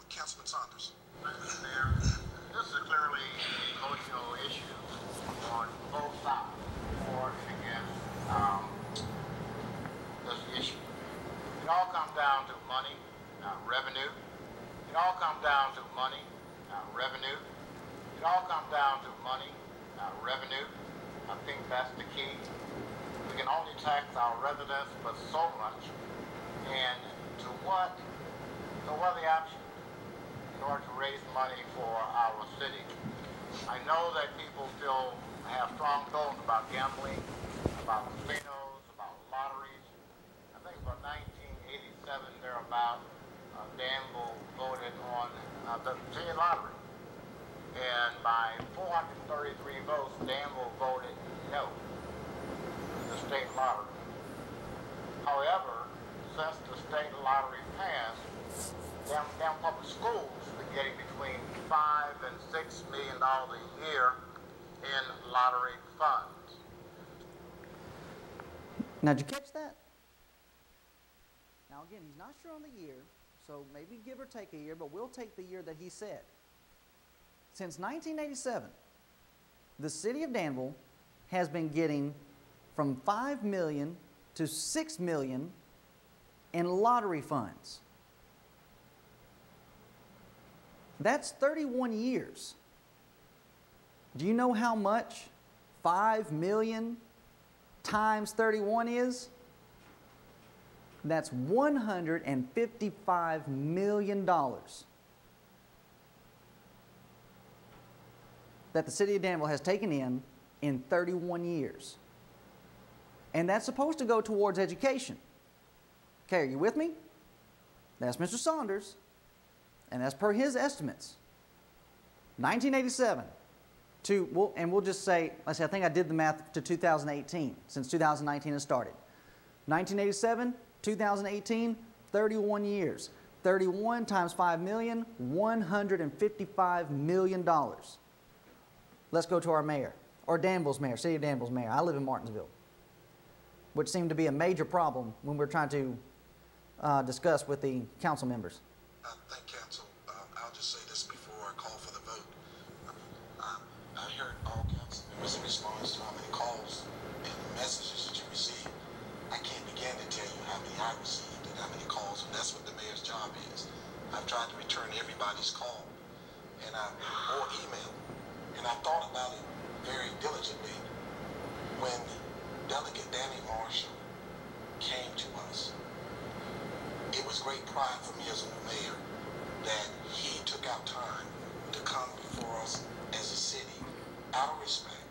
Councilman Saunders. Mr. Mayor, this is clearly an emotional issue on both sides, for and against this issue. It all comes down to money, revenue. It all comes down to money, revenue. It all comes down to money, revenue. I think that's the key. We can only tax our residents, but so much. And to what are the options in order to raise money for our city? I know that people still have strong feelings about gambling, about casinos, about lotteries. I think about 1987, thereabout, Danville voted on the Virginia lottery. And by 433 votes, Danville voted no to the state lottery. However, since the state lottery passed, Danville public schools are getting between $5 and $6 million a year in lottery funds. Now, did you catch that? Now, again, he's not sure on the year, so maybe give or take a year, but we'll take the year that he said. Since 1987, the city of Danville has been getting from $5 million to $6 million in lottery funds. That's 31 years. Do you know how much 5 million times 31 is? That's $155 million that the city of Danville has taken in 31 years. And that's supposed to go towards education. Okay, are you with me? That's Mr. Saunders, and that's per his estimates. 1987 to, and we'll just say, let's say I think I did the math to 2018, since 2019 has started. 1987, 2018, 31 years. 31 times 5 million, $155 million. Let's go to our mayor, or Danville's mayor, City of Danville's mayor. I live in Martinsville, which seemed to be a major problem when we're trying to discuss with the council members. Thank council. I'll just say this before I call for the vote. I heard all council members in response to how many calls and messages that you received. I can't begin to tell you how many I received and how many calls, and that's what the mayor's job is. I've tried to return everybody's call or email, and I thought about it very diligently when Delegate Danny Marshall came to us. It was great pride for me as a new mayor that he took out time to come before us as a city, out of respect,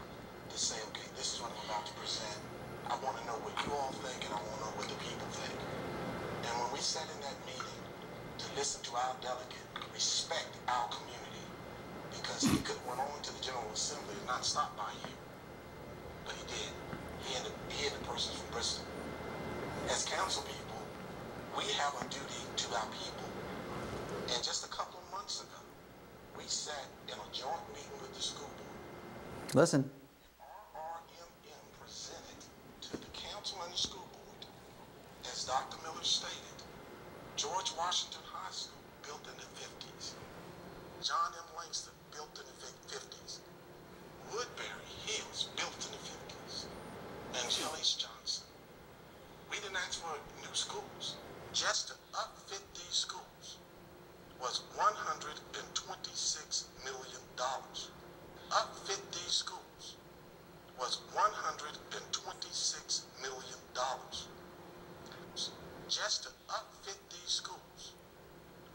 to say, okay, this is what I'm about to present. I want to know what you all think, and I want to know what the people think. And when we sat in that meeting to listen to our delegate respect our community, because he could have went on to the General Assembly and not stopped by here, but he did. He and the persons from Bristol. As council people, we have a duty to our people. And just a couple of months ago, we sat in a joint meeting with the school board. Listen. RRMM presented to the council and the school board, as Dr. Miller stated, George Washington High School, built in the 50s. John M. Langston, built in the 50s. Woodbury Hills, built in the 50s. And L.H. Johnson. We didn't ask for new schools. Just to upfit these schools was $126 million. Upfit these schools was $126 million. Just to upfit these schools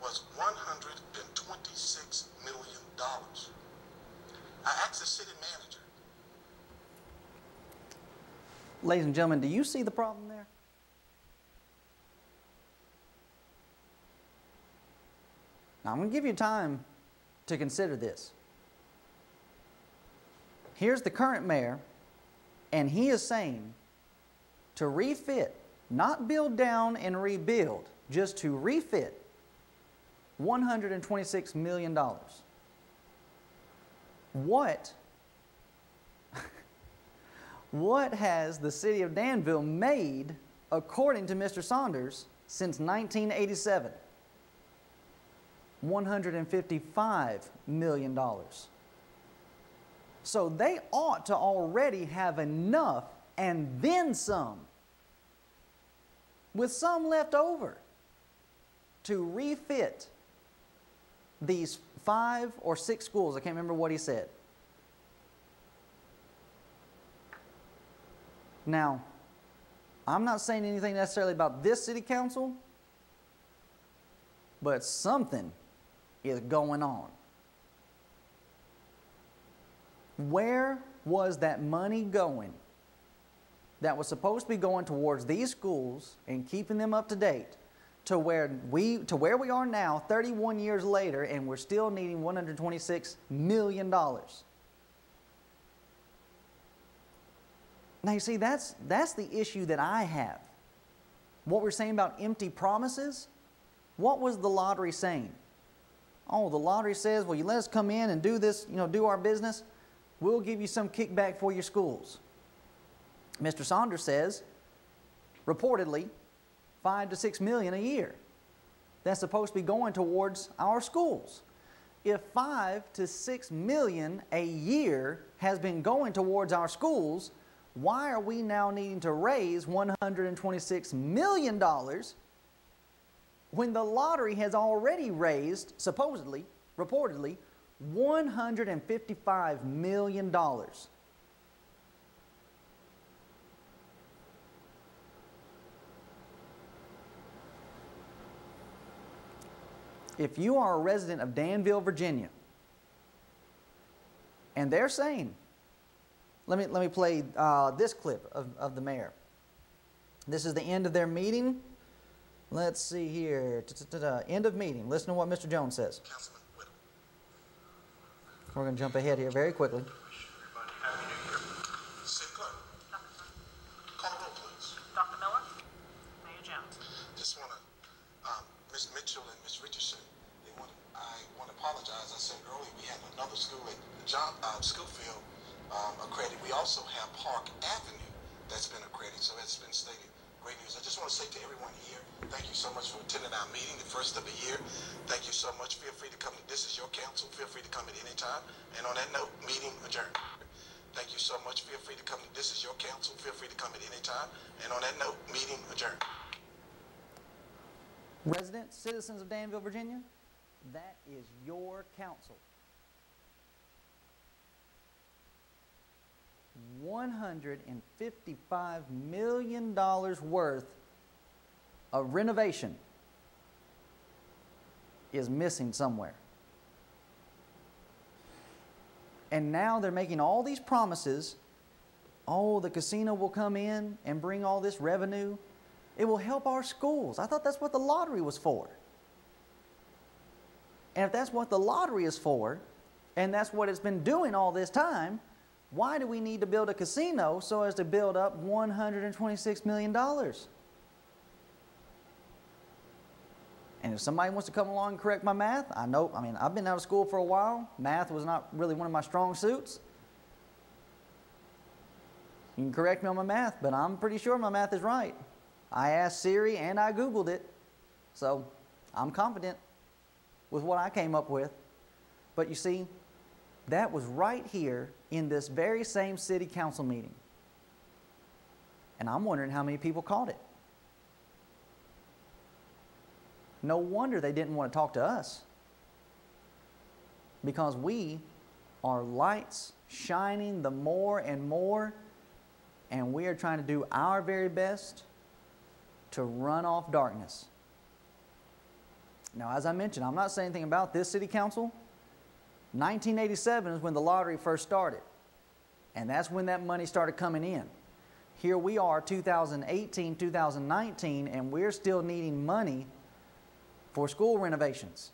was $126 million. I asked the city manager. Ladies and gentlemen, do you see the problem there? Now, I'm going to give you time to consider this. Here's the current mayor, and he is saying to refit, not build down and rebuild, just to refit $126 million. What has the city of Danville made, according to Mr. Saunders, since 1987? $155 million. So they ought to already have enough and then some, with some left over, to refit these 5 or 6 schools. I can't remember what he said. Now, I'm not saying anything necessarily about this city council, but something is going on. Where was that money going that was supposed to be going towards these schools and keeping them up to date to where we are now 31 years later, and we're still needing $126 million? Now you see, that's the issue that I have. What we're saying about empty promises, what was the lottery saying? Oh, the lottery says, well, you let us come in and do this, do our business, we'll give you some kickback for your schools. Mr. Saunders says, reportedly, $5 to $6 million a year. That's supposed to be going towards our schools. If $5 to $6 million a year has been going towards our schools, why are we now needing to raise $126 million when the lottery has already raised, supposedly, reportedly, $155 million? If you are a resident of Danville, Virginia, and they're saying, let me play this clip of the mayor. This is the end of their meeting. Let's see here. End of meeting. Listen to what Mr. Jones says. We're going to jump ahead here very quickly. City Clerk, call the roll, please. Dr. Miller? Mayor Jones? Just want to, Ms. Mitchell and Ms. Richardson, I want to apologize. I said earlier we had another school at Schofield accredited. We also have Park Avenue that's been accredited, so that's been stated. Great news. I just want to say to everyone here, thank you so much for attending our meeting, the first of the year. Thank you so much. Feel free to come. This is your council. Feel free to come at any time. And on that note, meeting adjourned. Thank you so much. Feel free to come. This is your council. Feel free to come at any time. And on that note, meeting adjourned. Residents, citizens of Danville, Virginia, that is your council. $155 million worth of renovation is missing somewhere. And now they're making all these promises. Oh, the casino will come in and bring all this revenue. It will help our schools. I thought that's what the lottery was for. And if that's what the lottery is for, and that's what it's been doing all this time, why do we need to build a casino so as to build up $126 million? And if somebody wants to come along and correct my math, I've been out of school for a while. Math was not really one of my strong suits. You can correct me on my math, but I'm pretty sure my math is right. I asked Siri and I Googled it. So I'm confident with what I came up with. But you see, that was right here in this very same city council meeting. And I'm wondering how many people caught it. No wonder they didn't want to talk to us. Because we are lights shining the more and more, and we are trying to do our very best to run off darkness. Now, as I mentioned, I'm not saying anything about this city council. 1987 is when the lottery first started. And that's when that money started coming in. Here we are, 2018, 2019, and we're still needing money for school renovations.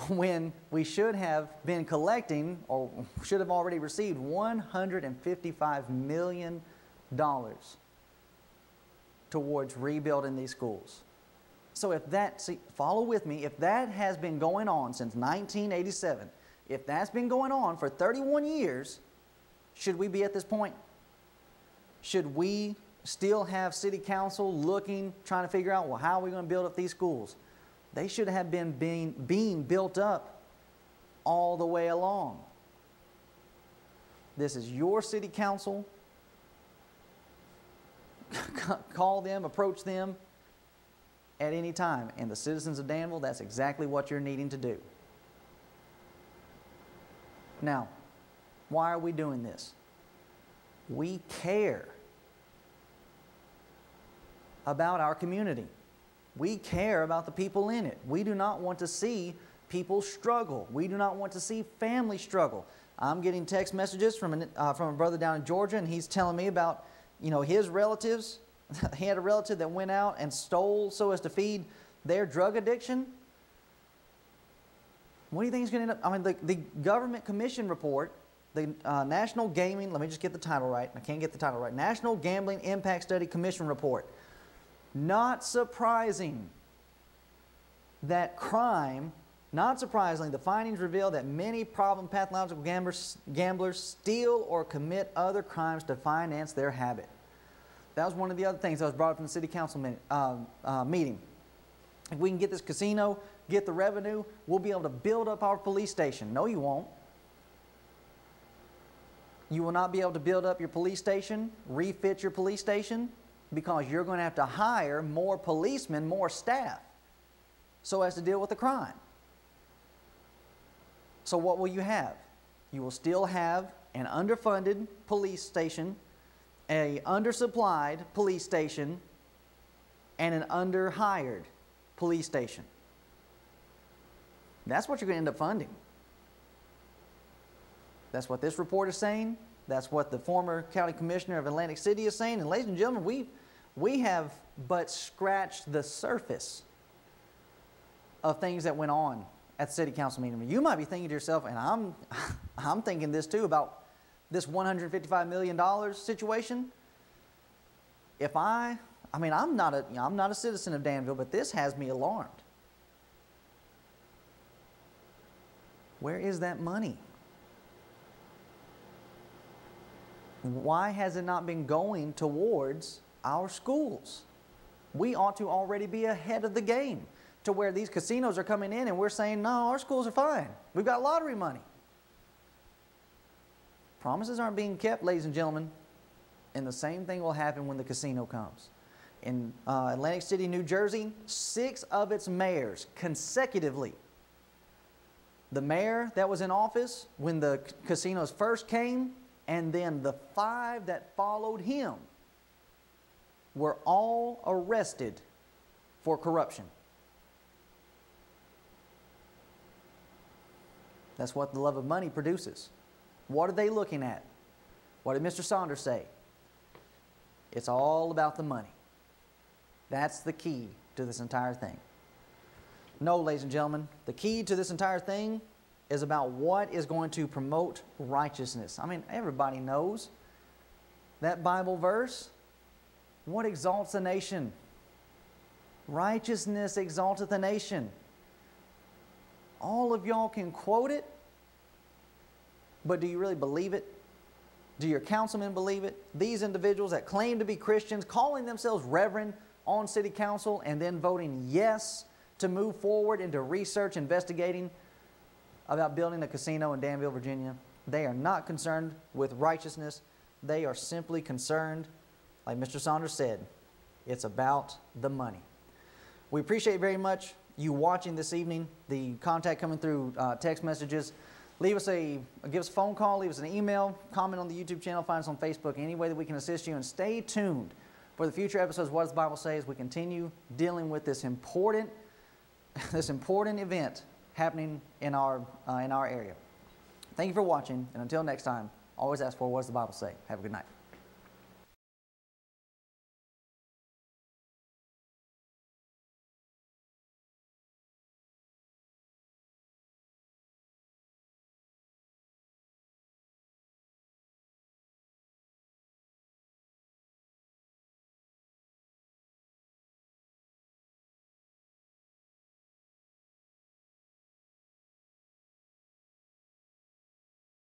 when we should have been collecting, or should have already received, $155 million towards rebuilding these schools. So if that, see, follow with me, if that has been going on since 1987, if that's been going on for 31 years, should we be at this point? Should we still have city council looking, trying to figure out, well, how are we going to build up these schools? They should have been being built up all the way along. This is your city council. Call them, approach them at any time. And the citizens of Danville, that's exactly what you're needing to do. Now, why are we doing this? We care about our community. We care about the people in it. We do not want to see people struggle. We do not want to see families struggle. I'm getting text messages from a brother down in Georgia, and he's telling me about, his relatives. He had a relative that went out and stole so as to feed their drug addiction. What do you think is going to end up? I mean, the government commission report, the National Gaming, let me just get the title right. I can't get the title right. National Gambling Impact Study Commission report. Not surprising that crime, not surprisingly, the findings reveal that many problem pathological gamblers steal or commit other crimes to finance their habit. That was one of the other things that was brought up in the city council meeting. If we can get this casino, get the revenue, we'll be able to build up our police station. No, you won't. You will not be able to build up your police station, refit your police station, because you're going to have to hire more policemen, more staff, so as to deal with the crime. So what will you have? You will still have an underfunded police station, an undersupplied police station, and an underhired police station. That's what you're going to end up funding. That's what this report is saying. That's what the former county commissioner of Atlantic City is saying. And ladies and gentlemen, we have but scratched the surface of things that went on at the city council meeting. You might be thinking to yourself, and I'm thinking this too, about this $155 million situation. I'm not a citizen of Danville, but this has me alarmed. Where is that money? Why has it not been going towards our schools? We ought to already be ahead of the game, to where these casinos are coming in and we're saying, no, our schools are fine. We've got lottery money. Promises aren't being kept, ladies and gentlemen, and the same thing will happen when the casino comes. In Atlantic City, New Jersey, 6 of its mayors consecutively, the mayor that was in office when the casinos first came, and then the 5 that followed him, were all arrested for corruption. That's what the love of money produces. What are they looking at? What did Mr. Saunders say? It's all about the money. That's the key to this entire thing. No, ladies and gentlemen, the key to this entire thing is about what is going to promote righteousness. I mean, everybody knows that Bible verse. What exalts a nation? Righteousness exalteth a nation. All of y'all can quote it, but do you really believe it? Do your councilmen believe it? These individuals that claim to be Christians, calling themselves reverend on city council, and then voting yes to move forward into research, investigating about building a casino in Danville, Virginia. They are not concerned with righteousness. They are simply concerned, like Mr. Saunders said, it's about the money. We appreciate very much you watching this evening, the contact coming through text messages. Give us a phone call, leave us an email, comment on the YouTube channel, find us on Facebook, any way that we can assist you, and stay tuned for the future episodes of What Does the Bible Say as we continue dealing with this important event happening in our area. Thank you for watching, and until next time, always ask for what does the Bible say. Have a good night.